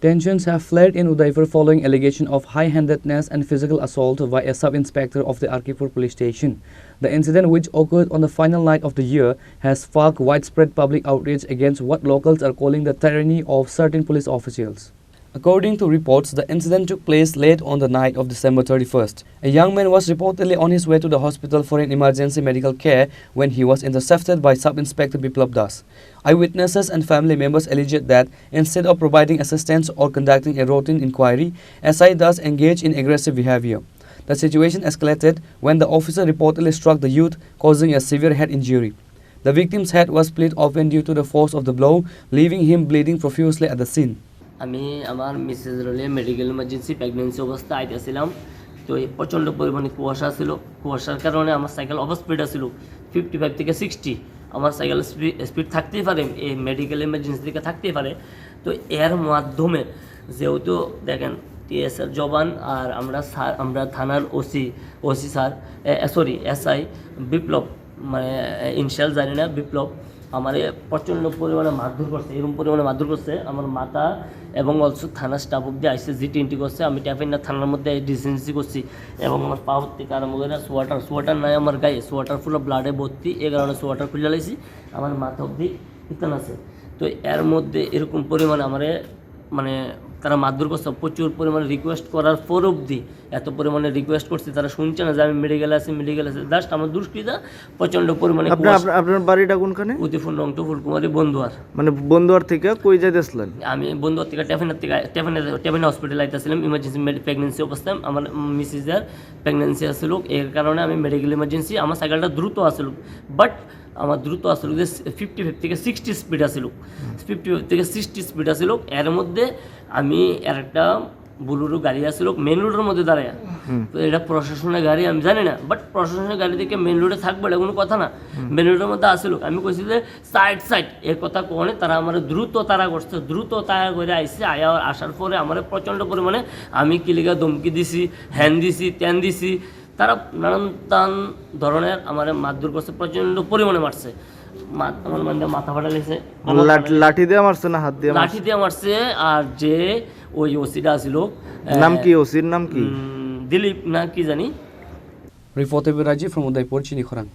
Tensions have flared in Udaipur following allegation of high-handedness and physical assault by a sub-inspector of the Arkipur police station. The incident, which occurred on the final night of the year, has sparked widespread public outrage against what locals are calling the tyranny of certain police officials. According to reports, the incident took place late on the night of December 31st. A young man was reportedly on his way to the hospital for an emergency medical care when he was intercepted by Sub-Inspector Biplab Das. Eyewitnesses and family members alleged that instead of providing assistance or conducting a routine inquiry, SI Das engaged in aggressive behavior. The situation escalated when the officer reportedly struck the youth, causing a severe head injury. The victim's head was split open due to the force of the blow, leaving him bleeding profusely at the scene. আমি আমার Mrs রোলে medical emergency pregnancy অবস্থা আইতেছিলাম। তো প্রচণ্ড পরিমাণে কুয়াশা ছিল, কুয়াশার কারণে আমার সাইকেল ওভার স্পিড ছিল 55 থেকে 60। আমার সাইকেল স্পিড থাকতেই পারে, এই মেডিকেল ইমার্জেন্সি থেকে থাকতেই পারে। তো এর মাধ্যমে যেহেতু দেখেন টিএসআর জবান আর আমরা থানার ওসি স্যার সরি এসআই বিপ্লব, মানে ইনশাল জানি না, বিপ্লব আমার প্রচণ্ড পরিমাণে মারধর করছে, এরকম পরিমাণে মারধর করছে আমার মাথা এবং অলসো থানার স্টাফ অব্দি আইসে G20 করছে। আমি ট্যাফিনা থানার মধ্যে ডিসেন্সি করছি এবং আমার পা থেকে আরম্ভ করে সোয়াটার নাই আমার গায়ে, সোয়াটার ফুল ব্লাডে ভর্তি, এই কারণে সোয়াটার খুলে লাইছি, আমার মাথা অব্দি ইতান আছে। তো এর মধ্যে এরকম পরিমাণে আমারে মানে তারা মারধর করছে, প্রচুর পরিমাণে রিকোয়েস্ট করার পর অবধি এত পরিমাণে রিকোয়েস্ট করছে, তারা শুনছে না যে আমি মেডিকেল আছি জাস্ট আমার দুষ্কৃতা প্রচণ্ড পরিমাণে। আপনার বাড়িটা কোনখানে? উদিপুর নংটু ফুলকুমারী বন্ধুয়ার। মানে বন্ধুয়ার থেকে কই যাইতেছিলেন? আমি বন্ধুয়ার থেকে টেফিনা হসপিটাল আইতেছিলাম ইমার্জেন্সি প্রেগনেন্সি অবস্থায়। আমার মিসেসের প্রেগনেন্সি আসছিল, এর কারণে আমি মেডিকেল ইমার্জেন্সি, আমার সাইকেলটা দ্রুত আসছিল, বাট আমার দ্রুত আসছিল যে 55 থেকে 60 স্পিড আসছিল, 55 থেকে 60 স্পিড আসছিল। এর মধ্যে আমি এর একটা বুলুরু গাড়ি আসছিল মেন রোডের মধ্যে দাঁড়ায়। তো এটা প্রশাসনের গাড়ি আমি জানি না, বাট প্রশাসনের গাড়ি থেকে মেন রোডে থাকবে এটা কোনো কথা না, মেন রোডের মধ্যে আসছিল। আমি কইছি যে সাইড এর কথা কোনে, তারা আমার দ্রুত তারা করছে, দ্রুত তারা করে আইসে, আসার পরে আমার প্রচণ্ড পরিমাণে আমি কিলিগা ধমকি দিছি, হ্যান দিছি, ত্যান দিছি, তারা নানান ধরনের আমার মারধর করছে, প্রচণ্ড পরিমাণে মারছে। আমার মানে মাথা ফাটা লেগেছে। লাঠি দিয়ে মারছে না হাত দিয়ে? লাঠি দিয়ে মারছে। আর যে ওই ওসিটা ছিল, নাম কি? ওসির নাম কি? দিলীপ না কি জানি। Reported by Rajiv from Udaipur, Chini Khorang.